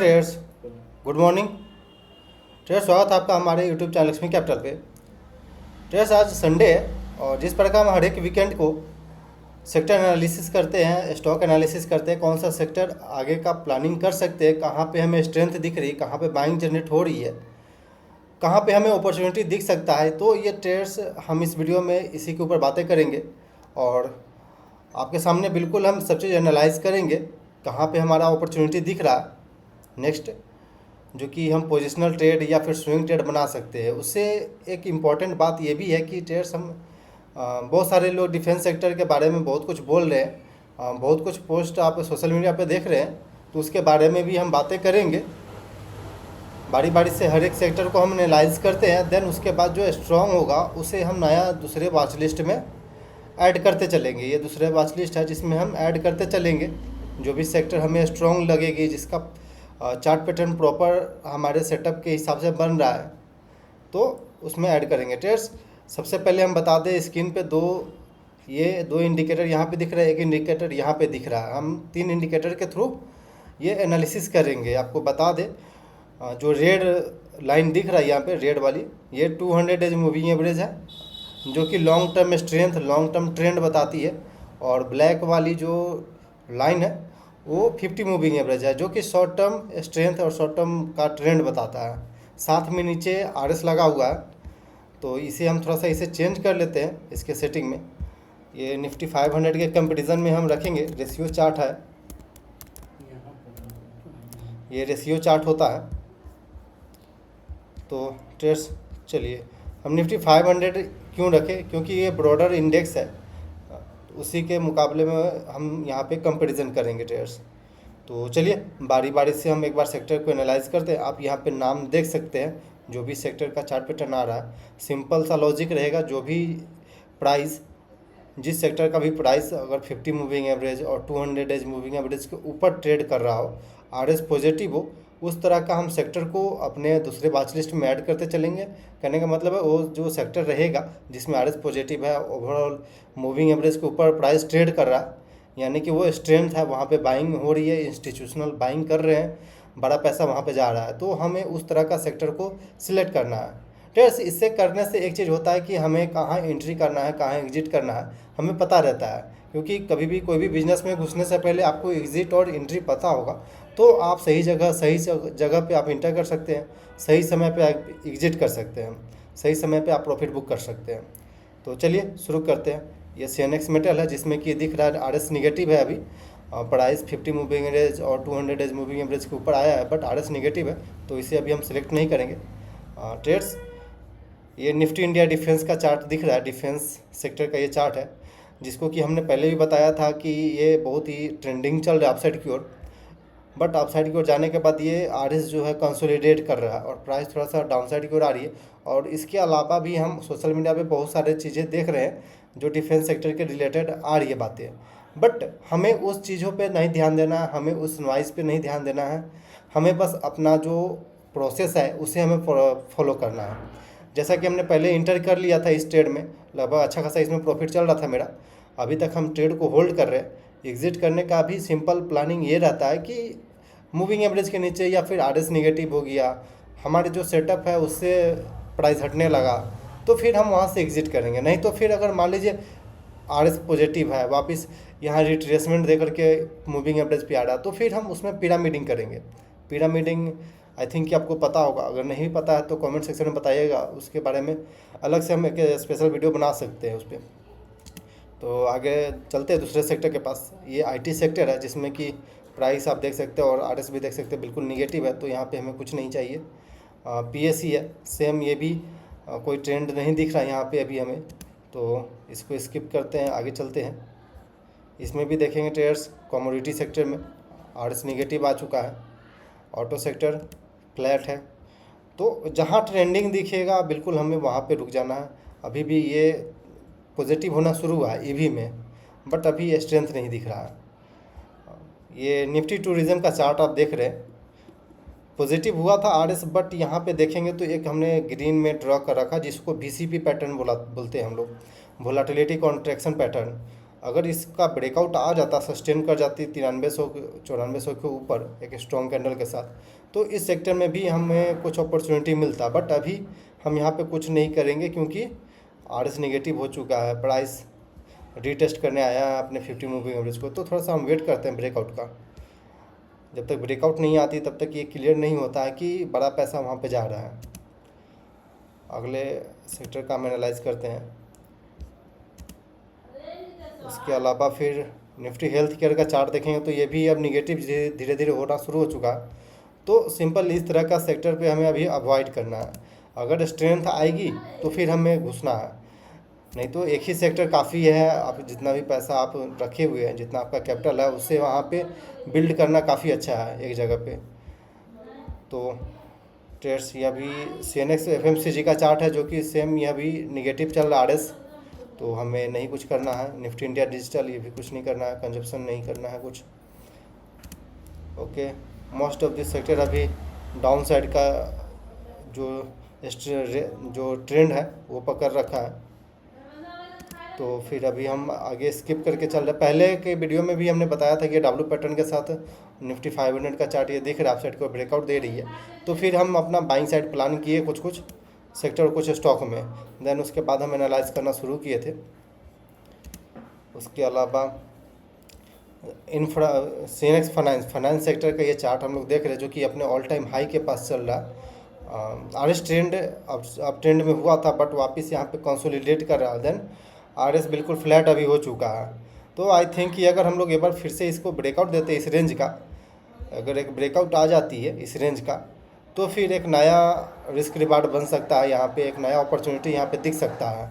Traders, good morning traders. स्वागत है आपका हमारे यूट्यूब चैनल लक्ष्मी कैपिटल पे। ट्रेडर्स, आज संडे है और जिस प्रकार हम हर एक वीकेंड को सेक्टर एनालिसिस करते हैं, स्टॉक एनालिसिस करते हैं, कौन सा सेक्टर आगे का प्लानिंग कर सकते हैं, कहाँ पे हमें स्ट्रेंथ दिख रही है, कहाँ पे बाइंग जनरेट हो रही है, कहाँ पे हमें अपॉर्चुनिटी दिख सकता है। तो ये ट्रेडर्स हम इस वीडियो में इसी के ऊपर बातें करेंगे और आपके सामने बिल्कुल हम सब चीज़ एनालाइज करेंगे, कहाँ पे हमारा अपॉर्चुनिटी दिख रहा है नेक्स्ट, जो कि हम पोजिशनल ट्रेड या फिर स्विंग ट्रेड बना सकते हैं। उससे एक इम्पॉर्टेंट बात ये भी है कि ट्रेड्स हम बहुत सारे लोग डिफेंस सेक्टर के बारे में बहुत कुछ बोल रहे हैं, बहुत कुछ पोस्ट आप सोशल मीडिया पे देख रहे हैं, तो उसके बारे में भी हम बातें करेंगे। बारी बारी से हर एक सेक्टर को हम एनालाइज करते हैं, देन उसके बाद जो स्ट्रॉन्ग होगा उसे हम नया दूसरे वॉच लिस्ट में ऐड करते चलेंगे। ये दूसरे वॉच लिस्ट है जिसमें हम ऐड करते चलेंगे। जो भी सेक्टर हमें स्ट्रॉन्ग लगेगी, जिसका चार्ट पैटर्न प्रॉपर हमारे सेटअप के हिसाब से बन रहा है, तो उसमें ऐड करेंगे। ट्रेड्स, सबसे पहले हम बता दें, स्क्रीन पे दो इंडिकेटर यहाँ पे दिख रहा है, एक इंडिकेटर यहाँ पे दिख रहा है। हम 3 इंडिकेटर के थ्रू ये एनालिसिस करेंगे। आपको बता दें, जो रेड लाइन दिख रहा है यहाँ पे, रेड वाली, ये 200 डेज मूविंग एवरेज है, जो कि long term strength, long term trend बताती है। और ब्लैक वाली जो लाइन है वो 50 मूविंग एवरेज है, जो कि शॉर्ट टर्म स्ट्रेंथ और शॉर्ट टर्म का ट्रेंड बताता है। साथ में नीचे RS लगा हुआ है, तो इसे हम थोड़ा सा इसे चेंज कर लेते हैं इसके सेटिंग में। ये निफ्टी 500 के कंपैरिजन में हम रखेंगे। रेशियो चार्ट है, ये रेशियो चार्ट होता है। तो ट्रेड्स, चलिए हम निफ्टी 500 क्यों रखें, क्योंकि ये ब्रॉडर इंडेक्स है, उसी के मुकाबले में हम यहाँ पे कंपैरिजन करेंगे ट्रेड्स। तो चलिए बारी बारी से हम एक बार सेक्टर को एनालाइज करते हैं। आप यहाँ पे नाम देख सकते हैं, जो भी सेक्टर का चार्ट पैटर्न आ रहा है, सिंपल सा लॉजिक रहेगा। जो भी प्राइस, जिस सेक्टर का भी प्राइस अगर 50 मूविंग एवरेज और 200 डेज मूविंग एवरेज के ऊपर ट्रेड कर रहा हो, RS पॉजिटिव हो, उस तरह का हम सेक्टर को अपने दूसरे वॉच लिस्ट में ऐड करते चलेंगे। कहने का मतलब है, वो जो सेक्टर रहेगा जिसमें RS पॉजिटिव है, ओवरऑल मूविंग एवरेज के ऊपर प्राइस ट्रेड कर रहा है, यानी कि वो स्ट्रेंथ है, वहाँ पे बाइंग हो रही है, इंस्टीट्यूशनल बाइंग कर रहे हैं, बड़ा पैसा वहाँ पे जा रहा है, तो हमें उस तरह का सेक्टर को सिलेक्ट करना है। ट्रेड्स, इससे करने से एक चीज़ होता है कि हमें कहाँ एंट्री करना है, कहाँ एग्जिट करना है, हमें पता रहता है। क्योंकि कभी भी कोई भी बिजनेस में घुसने से पहले आपको एग्जिट और एंट्री पता होगा, तो आप सही जगह पे आप इंटर कर सकते हैं, सही समय पे आप एग्जिट कर सकते हैं, सही समय पे आप प्रॉफिट बुक कर सकते हैं। तो चलिए शुरू करते हैं। ये CNX मेटल है, जिसमें कि दिख रहा है RS निगेटिव है अभी। प्राइस 50 मूविंग एवरेज और 200 डेज मूविंग एवरेज के ऊपर आया है, बट RS निगेटिव है, तो इसे अभी हम सिलेक्ट नहीं करेंगे। ट्रेड्स, ये निफ्टी इंडिया डिफेंस का चार्ट दिख रहा है, डिफेंस सेक्टर का ये चार्ट है, जिसको कि हमने पहले भी बताया था कि ये बहुत ही ट्रेंडिंग चल रहा है अपसाइड की ओर। बट अपसाइड की ओर जाने के बाद ये RS जो है कंसोलिडेट कर रहा है और प्राइस थोड़ा सा डाउनसाइड की ओर आ रही है। और इसके अलावा भी हम सोशल मीडिया पे बहुत सारे चीज़ें देख रहे हैं जो डिफेंस सेक्टर के रिलेटेड आ रही है बातें, बट हमें उस चीज़ों पे नहीं ध्यान देना है, हमें उस नॉइज़ पे नहीं ध्यान देना है। हमें बस अपना जो प्रोसेस है उसे हमें फॉलो करना है। जैसा कि हमने पहले इंटर कर लिया था इस ट्रेड में, लगभग अच्छा खासा इसमें प्रॉफिट चल रहा था मेरा। अभी तक हम ट्रेड को होल्ड कर रहे हैं। एग्जिट करने का भी सिंपल प्लानिंग ये रहता है कि मूविंग एवरेज के नीचे या फिर RS निगेटिव हो गया, हमारे जो सेटअप है उससे प्राइस हटने लगा, तो फिर हम वहाँ से एग्जिट करेंगे। नहीं तो फिर अगर मान लीजिए RS पॉजिटिव है, वापस यहाँ रिट्रेसमेंट दे करके मूविंग एवरेज पे आ रहा, तो फिर हम उसमें पिरामिडिंग करेंगे। पिरामिडिंग आई थिंक कि आपको पता होगा, अगर नहीं पता है तो कमेंट सेक्शन में बताइएगा, उसके बारे में अलग से हम एक स्पेशल वीडियो बना सकते हैं उस पर। तो आगे चलते हैं दूसरे सेक्टर के पास। ये IT सेक्टर है, जिसमें कि प्राइस आप देख सकते हैं और RS भी देख सकते हैं, बिल्कुल निगेटिव है, तो यहाँ पे हमें कुछ नहीं चाहिए। PSE है सेम, ये भी कोई ट्रेंड नहीं दिख रहा है यहाँ पे अभी हमें, तो इसको स्किप करते हैं, आगे चलते हैं। इसमें भी देखेंगे ट्रेडर्स, कमोडिटी सेक्टर में RS निगेटिव आ चुका है, ऑटो सेक्टर फ्लैट है, तो जहाँ ट्रेंडिंग दिखेगा बिल्कुल हमें वहाँ पे रुक जाना है। अभी भी ये पॉजिटिव होना शुरू हुआ है EV में, बट अभी स्ट्रेंथ नहीं दिख रहा है। ये निफ्टी टूरिज्म का चार्ट आप देख रहे हैं, पॉजिटिव हुआ था RS, बट यहाँ पे देखेंगे तो एक हमने ग्रीन में ड्रॉ कर रखा, जिसको VCP पैटर्न बोलते हैं हम लोग, वोलेटिलिटी कॉन्ट्रैक्शन पैटर्न। अगर इसका ब्रेकआउट आ जाता, सस्टेन कर जाती 9300 9400 के ऊपर एक स्ट्रॉन्ग कैंडल के साथ, तो इस सेक्टर में भी हमें कुछ अपॉर्चुनिटी मिलता। बट अभी हम यहाँ पे कुछ नहीं करेंगे क्योंकि RS नेगेटिव हो चुका है, प्राइस रीटेस्ट करने आया है अपने 50 मूविंग एवरेज को। तो थोड़ा सा हम वेट करते हैं ब्रेकआउट का। जब तक ब्रेकआउट नहीं आती तब तक ये क्लियर नहीं होता है कि बड़ा पैसा वहाँ पे जा रहा है। अगले सेक्टर का हम एनालाइज करते हैं। उसके अलावा फिर निफ्टी हेल्थ केयर का चार्ट देखेंगे तो ये भी अब निगेटिव धीरे धीरे होना शुरू हो चुका है। तो सिंपल इस तरह का सेक्टर पे हमें अभी अवॉइड करना है। अगर स्ट्रेंथ आएगी तो फिर हमें घुसना है, नहीं तो एक ही सेक्टर काफ़ी है। आप जितना भी पैसा आप रखे हुए हैं, जितना आपका कैपिटल है, उससे वहाँ पे बिल्ड करना काफ़ी अच्छा है एक जगह पे। तो ट्रेड्स यह भी CNX FMCG का चार्ट है जो कि सेम यह भी निगेटिव चल रहा है RS। तो हमें नहीं कुछ करना है। निफ्टी इंडिया डिजिटल ये भी कुछ नहीं करना है, कंजप्शन नहीं करना है कुछ। Okay, most of this sector अभी डाउन साइड का जो ट्रेंड है वो पकड़ रखा है। तो फिर अभी हम आगे स्किप करके चल रहे। पहले के वीडियो में भी हमने बताया था कि W पैटर्न के साथ निफ्टी 500 का चार्ट ये दिख रहा है, आप साइड को ब्रेकआउट दे रही है। तो फिर हम अपना बाइंग साइड प्लान किए कुछ सेक्टर और कुछ स्टॉक में। देन उसके बाद हम एनालाइज करना शुरू किए थे। उसके अलावा CNX फाइनेंस सेक्टर का ये चार्ट हम लोग देख रहे हैं जो कि अपने ऑल टाइम हाई के पास चल रहा है। RS ट्रेंड अब ट्रेंड में हुआ था बट वापस यहाँ पे कंसोलिडेट कर रहा है। देन RS बिल्कुल फ्लैट अभी हो चुका है। तो आई थिंक कि अगर हम लोग एक बार फिर से इसको ब्रेकआउट देते इस रेंज का, अगर एक ब्रेकआउट आ जाती है इस रेंज का, तो फिर एक नया रिस्क रिवार्ड बन सकता है। यहाँ पे एक नया अपॉर्चुनिटी यहाँ पे दिख सकता है।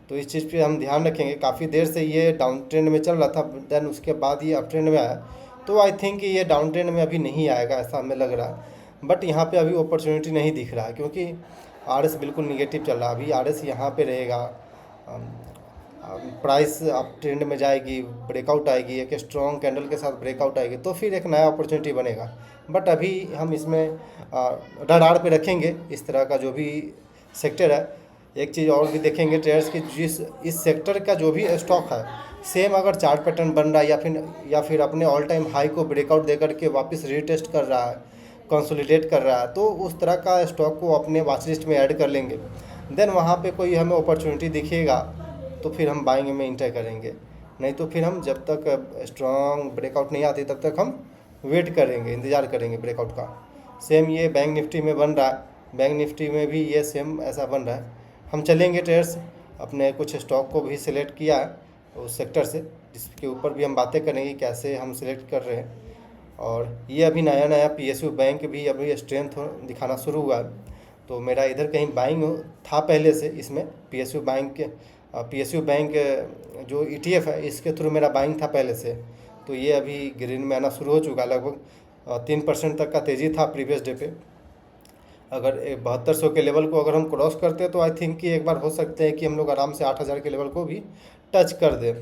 तो इस चीज़ पे हम ध्यान रखेंगे। काफ़ी देर से ये डाउन ट्रेंड में चल रहा था, देन उसके बाद ये अप ट्रेंड में आया। तो आई थिंक ये डाउन ट्रेंड में अभी नहीं आएगा ऐसा हमें लग रहा है। बट यहाँ पे अभी अपॉर्चुनिटी नहीं दिख रहा है क्योंकि RS बिल्कुल निगेटिव चल रहा है। अभी RS यहाँ पे रहेगा, प्राइस अप ट्रेंड में जाएगी, ब्रेकआउट आएगी, एक स्ट्रॉन्ग कैंडल के साथ ब्रेकआउट आएगी, तो फिर एक नया अपॉर्चुनिटी बनेगा। बट अभी हम इसमें रडार पे रखेंगे इस तरह का जो भी सेक्टर है। एक चीज़ और भी देखेंगे ट्रेडर्स की, इस सेक्टर का जो भी स्टॉक है सेम अगर चार्ट पैटर्न बन रहा है या फिर अपने ऑल टाइम हाई को ब्रेकआउट दे करके वापस रीटेस्ट कर रहा है, कंसोलिडेट कर रहा है, तो उस तरह का स्टॉक को अपने वॉच लिस्ट में ऐड कर लेंगे। देन वहाँ पे कोई हमें अपॉर्चुनिटी दिखेगा तो फिर हम बाइंग में इंटर करेंगे। नहीं तो फिर हम जब तक स्ट्रॉन्ग ब्रेकआउट नहीं आती तब तक हम वेट करेंगे, इंतज़ार करेंगे ब्रेकआउट का। सेम ये बैंक निफ्टी में बन रहा है, बैंक निफ्टी में भी ये सेम ऐसा बन रहा है। हम चलेंगे ट्रेड्स, अपने कुछ स्टॉक को भी सिलेक्ट किया है उस सेक्टर से, जिसके ऊपर भी हम बातें करेंगे कैसे हम सिलेक्ट कर रहे हैं। और ये अभी नया PSU बैंक भी अभी स्ट्रेंथ दिखाना शुरू हुआ है। तो मेरा इधर कहीं बाइंग था पहले से इसमें, PSU बैंक जो ETF है इसके थ्रू मेरा बाइंग था पहले से। तो ये अभी ग्रीन में आना शुरू हो चुका है। लगभग 3% तक का तेज़ी था प्रीवियस डे पे। अगर 7200 के लेवल को अगर हम क्रॉस करते हैं तो आई थिंक कि एक बार हो सकते हैं कि हम लोग आराम से 8000 के लेवल को भी टच कर दें,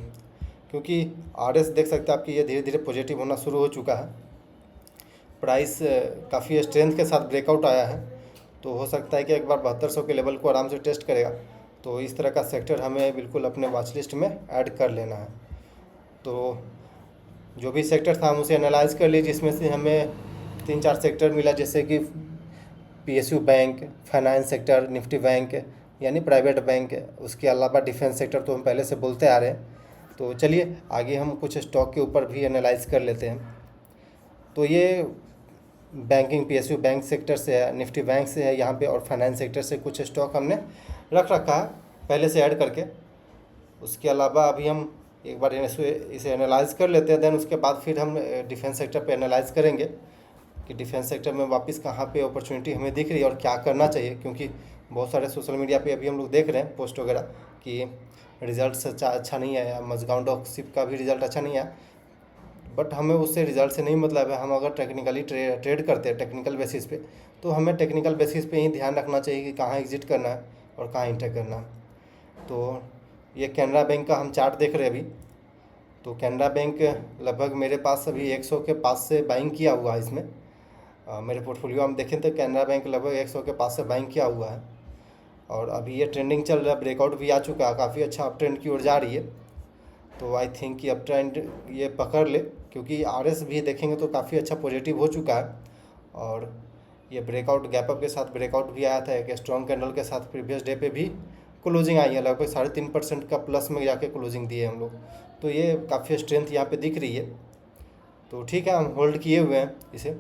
क्योंकि RS देख सकते हैं आपकी ये धीरे धीरे पॉजिटिव होना शुरू हो चुका है। प्राइस काफ़ी स्ट्रेंथ के साथ ब्रेकआउट आया है। तो हो सकता है कि एक बार 7200 के लेवल को आराम से टेस्ट करेगा। तो इस तरह का सेक्टर हमें बिल्कुल अपने वॉच लिस्ट में ऐड कर लेना है। तो जो भी सेक्टर था हम उसे एनालाइज कर लीजिए, जिसमें से हमें 3-4 सेक्टर मिला, जैसे कि PSU bank, finance sector, Nifty bank यानी प्राइवेट बैंक, उसके अलावा डिफेंस सेक्टर तो हम पहले से बोलते आ रहे हैं। तो चलिए आगे हम कुछ स्टॉक के ऊपर भी एनालाइज कर लेते हैं। तो ये बैंकिंग PSU बैंक सेक्टर से है, निफ्टी बैंक से है यहाँ पे, और फाइनेंस सेक्टर से कुछ स्टॉक हमने रख रखा है पहले से ऐड करके। उसके अलावा अभी हम एक बार इसे एनालाइज कर लेते हैं। देन उसके बाद फिर हम डिफेंस सेक्टर पे एनालाइज करेंगे कि डिफेंस सेक्टर में वापस कहाँ पे अपॉर्चुनिटी हमें दिख रही है और क्या करना चाहिए। क्योंकि बहुत सारे सोशल मीडिया पे अभी हम लोग देख रहे हैं पोस्ट वगैरह कि रिजल्ट अच्छा नहीं आया, मजगांव डॉकशिप का भी रिज़ल्ट अच्छा नहीं आया। बट हमें उससे रिज़ल्ट से नहीं मतलब है। हम अगर टेक्निकली ट्रेड करते हैं टेक्निकल बेसिस पे, तो हमें टेक्निकल बेसिस पे ही ध्यान रखना चाहिए कि कहाँ एग्जिट करना है और कहाँ इंटर करना है। तो ये कैनरा बैंक का हम चार्ट देख रहे हैं अभी। तो कैनरा बैंक लगभग मेरे पास अभी 100 के पास से बाइंग किया हुआ है इसमें। मेरे पोर्टफोलियो हम देखें तो कैनरा बैंक लगभग 100 के पास से बाइंग किया हुआ है और अभी ये ट्रेंडिंग चल रहा है। ब्रेकआउट भी आ चुका है, काफ़ी अच्छा अप ट्रेंड की ओर जा रही है। तो आई थिंक कि अब ट्रेंड ये पकड़ ले, क्योंकि आरएस भी देखेंगे तो काफ़ी अच्छा पॉजिटिव हो चुका है। और ये ब्रेकआउट गैप अप के साथ ब्रेकआउट भी आया था एक स्ट्रॉन्ग कैंडल के साथ। प्रीवियस डे पे भी क्लोजिंग आई है, लगभग 3.5% का प्लस में जाके क्लोजिंग दी है हम लोग। तो ये काफ़ी स्ट्रेंथ यहाँ पे दिख रही है। तो ठीक है, हम होल्ड किए हुए हैं इसे।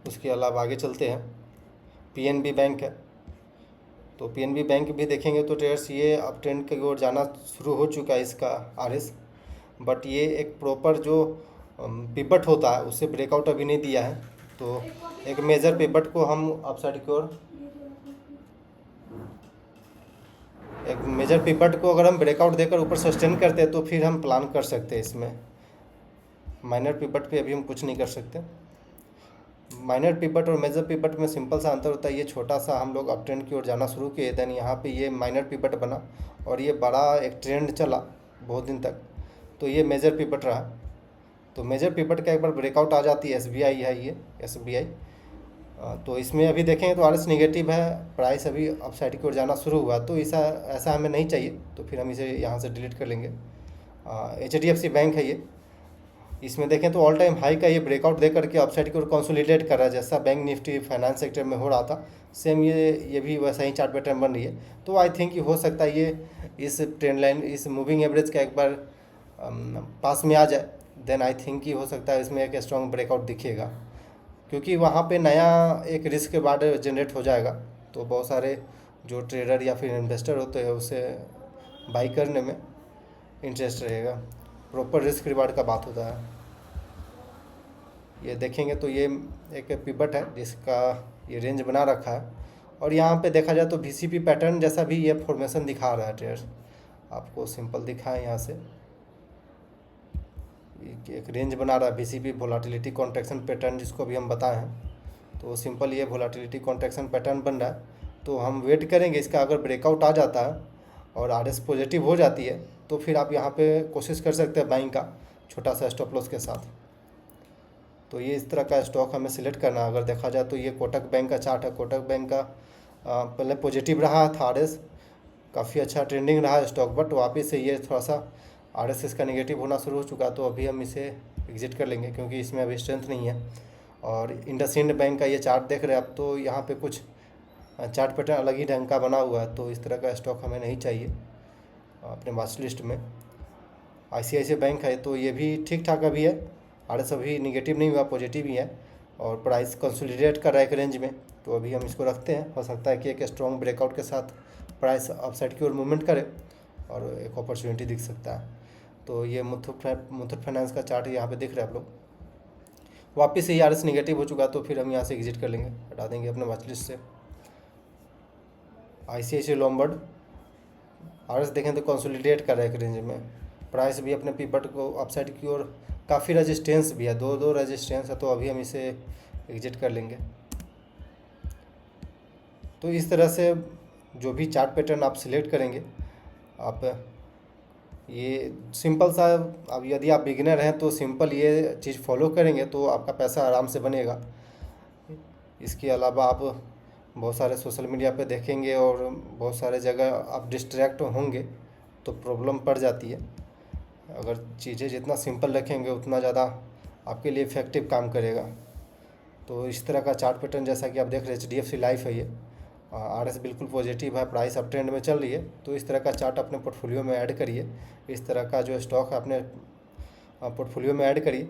उसके अलावा आगे चलते हैं। पीएनबी बैंक है, तो पीएनबी बैंक भी देखेंगे तो ट्रेडर्स ये अप ट्रेंड की ओर जाना शुरू हो चुका है इसका आरएस। बट ये एक प्रॉपर जो पिवट होता है उससे ब्रेकआउट अभी नहीं दिया है। तो एक मेजर पिवट को हम अपसाइड की ओर, एक मेजर पिवट को अगर हम ब्रेकआउट देकर ऊपर सस्टेन करते हैं तो फिर हम प्लान कर सकते हैं इसमें। माइनर पिवट पे अभी हम कुछ नहीं कर सकते। माइनर पिवट और मेजर पिवट में सिंपल सा अंतर होता है, ये छोटा सा हम लोग अप ट्रेंड की ओर जाना शुरू किए, देन यहाँ पे ये माइनर पिवट बना और ये बड़ा एक ट्रेंड चला बहुत दिन तक, तो ये मेजर पिवट रहा। तो मेजर पिवट का एक बार ब्रेकआउट आ जाती है, एसबीआई है ये एसबीआई, तो इसमें अभी देखेंगे तो आरएस निगेटिव है, प्राइस अभी अपसाइड की ओर जाना शुरू हुआ, तो ऐसा हमें नहीं चाहिए, तो फिर हम इसे यहाँ से डिलीट कर लेंगे। HDFC बैंक है ये, इसमें देखें तो ऑल टाइम हाई का ये ब्रेकआउट दे करके अपसाइड की ओर कंसोलिडेट कर रहा है, जैसा बैंक निफ्टी फाइनेंस सेक्टर में हो रहा था सेम ये भी वैसा ही चार्ट पैटर्न बन रही है। तो आई थिंक हो सकता है ये इस ट्रेंड लाइन, इस मूविंग एवरेज का एक बार पास में आ जाए, देन आई थिंक कि हो सकता है इसमें एक स्ट्रॉन्ग ब्रेकआउट दिखेगा, क्योंकि वहाँ पे नया एक रिस्क के बाद जनरेट हो जाएगा। तो बहुत सारे जो ट्रेडर या फिर इन्वेस्टर होते हैं उसे बाई करने में इंटरेस्ट रहेगा, प्रॉपर रिस्क रिवार्ड का बात होता है। ये देखेंगे तो ये एक पिवट है जिसका ये रेंज बना रखा है, और यहाँ पे देखा जाए तो VCP पैटर्न जैसा भी ये फॉर्मेशन दिखा रहा है ट्रेडर्स, आपको सिंपल दिखाएं यहाँ से एक रेंज बना रहा है VCP वोलाटिलिटी कॉन्ट्रैक्शन पैटर्न जिसको भी हम बताए हैं। तो सिंपल ये वोलाटिलिटी कॉन्ट्रैक्शन पैटर्न बन रहा है, तो हम वेट करेंगे इसका, अगर ब्रेकआउट आ जाता है और आरएस पॉजिटिव हो जाती है तो फिर आप यहाँ पे कोशिश कर सकते हैं बाइंग का छोटा सा स्टॉप लॉस के साथ। तो ये इस तरह का स्टॉक हमें सिलेक्ट करना है। अगर देखा जाए तो ये कोटक बैंक का चार्ट है, कोटक बैंक का पहले पॉजिटिव रहा था आरएस, काफ़ी अच्छा ट्रेंडिंग रहा है स्टॉक, बट वापस से ये थोड़ा सा आरएस इसका नेगेटिव होना शुरू हो चुका, तो अभी हम इसे एग्जिट कर लेंगे क्योंकि इसमें अभी स्ट्रेंथ नहीं है। और इंडसइंड बैंक का ये चार्ट देख रहे हैं आप, तो यहाँ पे कुछ चार्ट पैटर्न अलग ही ढंग का बना हुआ है, तो इस तरह का स्टॉक हमें नहीं चाहिए अपने वॉच लिस्ट में। ICICI बैंक है, तो ये भी ठीक ठाक अभी है, आरएस अभी निगेटिव नहीं हुआ, पॉजिटिव ही है, और प्राइस कंसोलिडेट कर रहा है एक रेंज में, तो अभी हम इसको रखते हैं। हो सकता है कि एक स्ट्रॉन्ग ब्रेकआउट के साथ प्राइस अपसाइड की ओर मूवमेंट करे और एक अपॉर्चुनिटी दिख सकता है। तो ये मुथूट फाइनेंस का चार्ट यहाँ पे दिख रहा है आप लोग, वापस से आरएस निगेटिव हो चुका, तो फिर हम यहाँ से एग्जिट कर लेंगे, हटा देंगे अपने वॉच लिस्ट से। ICICI लोम्बार्ड आरएस देखें तो कंसोलिडेट कर रहा है एक रेंज में, प्राइस भी अपने पिवट को अपसाइड की ओर, काफ़ी रेजिस्टेंस भी है, दो रेजिस्टेंस है, तो अभी हम इसे एग्जिट कर लेंगे। तो इस तरह से जो भी चार्ट पैटर्न आप सिलेक्ट करेंगे, आप ये सिंपल सा, अब यदि आप बिगिनर हैं तो सिंपल ये चीज़ फॉलो करेंगे तो आपका पैसा आराम से बनेगा। इसके अलावा आप बहुत सारे सोशल मीडिया पे देखेंगे और बहुत सारे जगह आप डिस्ट्रैक्ट होंगे तो प्रॉब्लम पड़ जाती है। अगर चीज़ें जितना सिंपल रखेंगे उतना ज़्यादा आपके लिए इफ़ेक्टिव काम करेगा। तो इस तरह का चार्ट पैटर्न जैसा कि आप देख रहे हैं HDFC लाइफ है ये, आरएस बिल्कुल पॉजिटिव है, प्राइस अप ट्रेंड में चल रही है, तो इस तरह का चार्ट अपने पोर्टफोलियो में ऐड करिए। इस तरह का जो स्टॉक है अपने पोर्टफोलियो में ऐड करिए,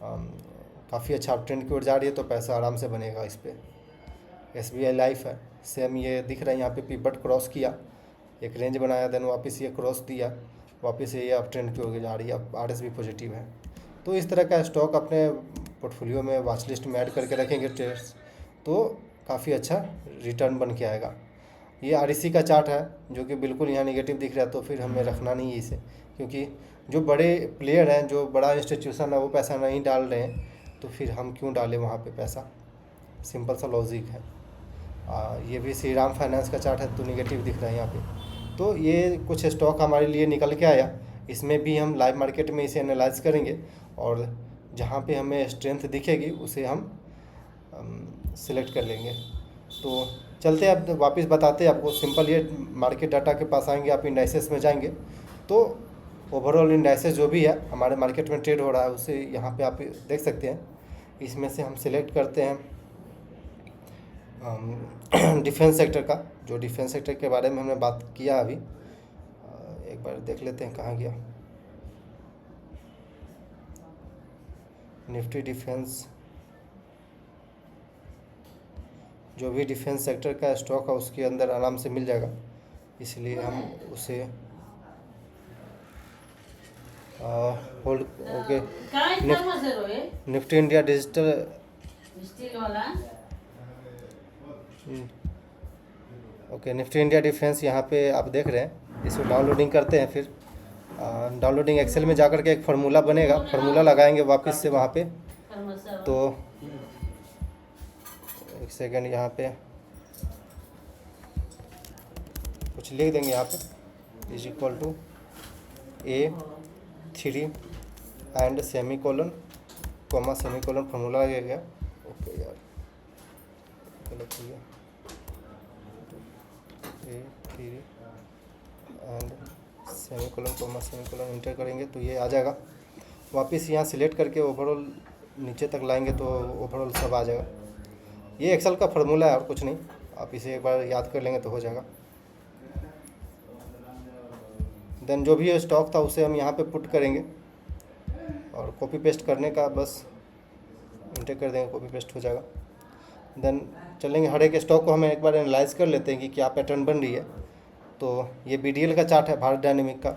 काफ़ी अच्छा अप ट्रेंड की ओर जा रही है, तो पैसा आराम से बनेगा इस पर। SBI लाइफ है, सेम ये दिख रहा है, यहाँ पे पिवट क्रॉस किया, एक रेंज बनाया, देन वापस ये क्रॉस दिया, वापस ये अप ट्रेंड की ओर जा रही है, आरएस भी पॉजिटिव है। तो इस तरह का स्टॉक अपने पोर्टफोलियो में वॉच लिस्ट में ऐड करके रखेंगे ट्रेडर्स, तो काफ़ी अच्छा रिटर्न बन के आएगा। ये REC का चार्ट है जो कि बिल्कुल यहाँ निगेटिव दिख रहा है, तो फिर हमें रखना नहीं है इसे, क्योंकि जो बड़े प्लेयर हैं, जो बड़ा इंस्टीट्यूशन है, वो पैसा नहीं डाल रहे हैं, तो फिर हम क्यों डालें वहाँ पे पैसा, सिंपल सा लॉजिक है। ये भी श्रीराम फाइनेंस का चार्ट है, तो निगेटिव दिख रहा है यहाँ पे। तो ये कुछ स्टॉक हमारे लिए निकल के आया, इसमें भी हम लाइव मार्केट में इसे एनालाइज करेंगे, और जहाँ पे हमें स्ट्रेंथ दिखेगी उसे हम सिलेक्ट कर लेंगे। तो चलते हैं, अब वापस बताते हैं आपको। सिंपल ये मार्केट डाटा के पास आएंगे, आप इंडाइसेस में जाएंगे तो ओवरऑल इंडाइसेस जो भी है हमारे मार्केट में ट्रेड हो रहा है उसे यहाँ पे आप देख सकते हैं। इसमें से हम सिलेक्ट करते हैं डिफेंस सेक्टर का, जो डिफेंस सेक्टर के बारे में हमने बात किया अभी। एक बार देख लेते हैं कहाँ गया निफ्टी डिफेंस। जो भी डिफेंस सेक्टर का स्टॉक है उसके अंदर आराम से मिल जाएगा, इसलिए हम उसे hold okay. Nifty India digital okay, Nifty India defence यहाँ पे आप देख रहे हैं। इसको डाउनलोडिंग करते हैं, फिर डाउनलोडिंग एक्सेल में जाकर के एक फार्मूला बनेगा, फार्मूला लगाएंगे वापस से वहाँ पे। तो एक सेकेंड, यहाँ पे कुछ लिख देंगे यहाँ पे is equal to A3 and semicolon comma semicolon formula लगेगा। ओके यार गलत हो गया, A3 and semicolon comma semicolon enter करेंगे तो ये आ जाएगा। वापस यहाँ सिलेक्ट करके ओवरऑल नीचे तक लाएंगे तो ओवरऑल सब आ जाएगा। ये एक्सेल का फार्मूला है और कुछ नहीं, आप इसे एक बार याद कर लेंगे तो हो जाएगा। देन जो भी स्टॉक था उसे हम यहाँ पे पुट करेंगे और कॉपी पेस्ट करने का बस इंटर कर देंगे, कॉपी पेस्ट हो जाएगा। देन चलेंगे हर एक स्टॉक को हम एक बार एनालाइज कर लेते हैं कि क्या पैटर्न बन रही है। तो ये BDL का चार्ट है, भारत डायनेमिक का।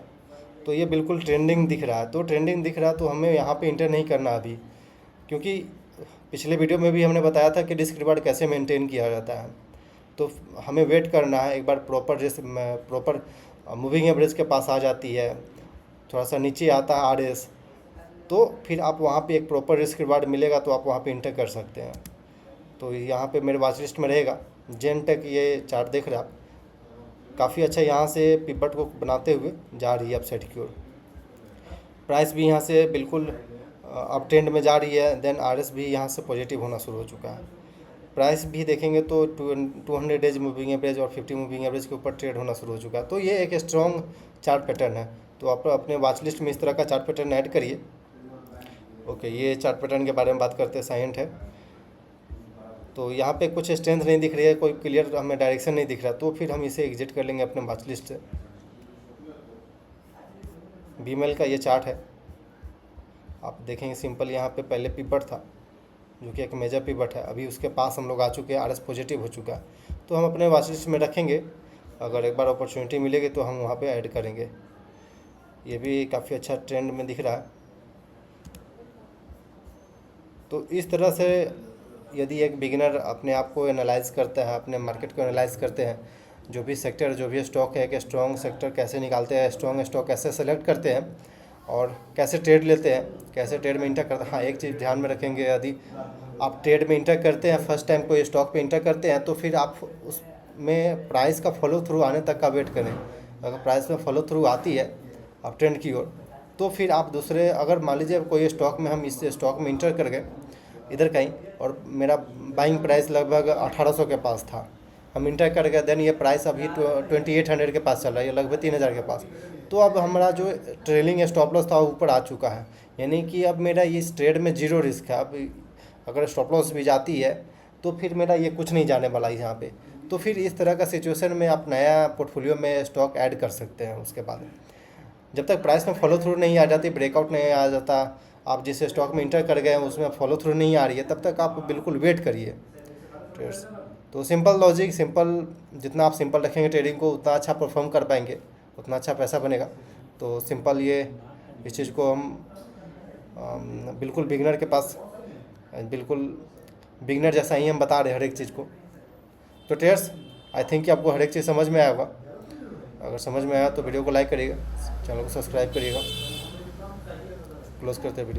तो ये बिल्कुल ट्रेंडिंग दिख रहा है, तो ट्रेंडिंग दिख रहा है तो हमें यहाँ पे इंटर नहीं करना अभी, क्योंकि पिछले वीडियो में भी हमने बताया था कि रिस्क रिवार्ड कैसे मेंटेन किया जाता है। तो हमें वेट करना है, एक बार प्रॉपर मूविंग एवरेज के पास आ जाती है, थोड़ा सा नीचे आता है RS, तो फिर आप वहाँ पे एक प्रॉपर रिस्क रिवार्ड मिलेगा तो आप वहाँ पे इंटर कर सकते हैं। तो यहाँ पे मेरे वॉच लिस्ट में रहेगा जेनटेक। ये चार्ट देख रहे हैं आप, काफ़ी अच्छा यहाँ से पिवट को बनाते हुए जा रही है अपसाइड की ओर। प्राइस भी यहाँ से बिल्कुल अप ट्रेंड में जा रही है। देन RS भी यहाँ से पॉजिटिव होना शुरू हो चुका है। प्राइस भी देखेंगे तो 200 डेज मूविंग एवरेज और 50 मूविंग एवरेज के ऊपर ट्रेड होना शुरू हो चुका है। तो ये एक स्ट्रॉन्ग चार्ट पैटर्न है। तो आप अपने वॉच लिस्ट में इस तरह का चार्ट पैटर्न ऐड करिए। ओके, ये चार्ट पैटर्न के बारे में बात करते हैं, साइंट है। तो यहाँ पे कुछ स्ट्रेंथ नहीं दिख रही है, कोई क्लियर हमें डायरेक्शन नहीं दिख रहा, तो फिर हम इसे एग्जिट कर लेंगे अपने वॉच लिस्ट से। BML का ये चार्ट है, आप देखेंगे सिंपल यहाँ पे पहले पिवट था जो कि एक मेजर पिवट है, अभी उसके पास हम लोग आ चुके हैं, RS पॉजिटिव हो चुका है। तो हम अपने वॉच लिस्ट में रखेंगे, अगर एक बार अपॉर्चुनिटी मिलेगी तो हम वहाँ पे ऐड करेंगे। ये भी काफ़ी अच्छा ट्रेंड में दिख रहा है। तो इस तरह से यदि एक बिगिनर अपने आप को एनालाइज करता है, अपने मार्केट को एनालाइज करते हैं, जो भी सेक्टर जो भी स्टॉक है, कि स्ट्रॉन्ग सेक्टर कैसे निकालते हैं, स्ट्रॉन्ग स्टॉक कैसे सेलेक्ट करते हैं और कैसे ट्रेड लेते हैं, कैसे ट्रेड में इंटर करते हैं। हाँ, एक चीज़ ध्यान में रखेंगे, यदि आप ट्रेड में इंटर करते हैं, फर्स्ट टाइम कोई स्टॉक पे इंटर करते हैं, तो फिर आप उसमें प्राइस का फॉलो थ्रू आने तक का वेट करें। अगर प्राइस में फॉलो थ्रू आती है आप ट्रेंड की ओर, तो फिर आप दूसरे, अगर मान लीजिए कोई स्टॉक में हम इस स्टॉक में इंटर कर गए इधर कहीं, और मेरा बाइंग प्राइस लगभग 1800 के पास था, हम इंटर कर गए, देन ये प्राइस अभी 2800 के पास चल रहा है, ये लगभग 3000 के पास। तो अब हमारा जो ट्रेलिंग स्टॉप लॉस था ऊपर आ चुका है, यानी कि अब मेरा इस ट्रेड में जीरो रिस्क है। अब अगर स्टॉप लॉस भी जाती है तो फिर मेरा ये कुछ नहीं जाने वाला है यहाँ पे। तो फिर इस तरह का सिचुएशन में आप नया पोर्टफोलियो में स्टॉक ऐड कर सकते हैं। उसके बाद जब तक प्राइस में फॉलो थ्रू नहीं आ जाती, ब्रेकआउट नहीं आ जाता, आप जिस स्टॉक में इंटर कर गए हैं उसमें फॉलो थ्रू नहीं आ रही है, तब तक आप बिल्कुल वेट करिए ट्रेड्स। तो सिंपल लॉजिक, सिंपल, जितना आप सिंपल रखेंगे ट्रेडिंग को उतना अच्छा परफॉर्म कर पाएंगे, उतना अच्छा पैसा बनेगा। तो सिंपल ये इस चीज़ को हम बिल्कुल बिगिनर के पास, बिल्कुल बिगिनर जैसा ही हम बता रहे हैं हर एक चीज़ को। तो ट्रेड्स, आई थिंक कि आपको हर एक चीज़ समझ में आया होगा। अगर समझ में आया तो वीडियो को लाइक करिएगा, चैनल को सब्सक्राइब करिएगा। क्लोज करते हैं वीडियो।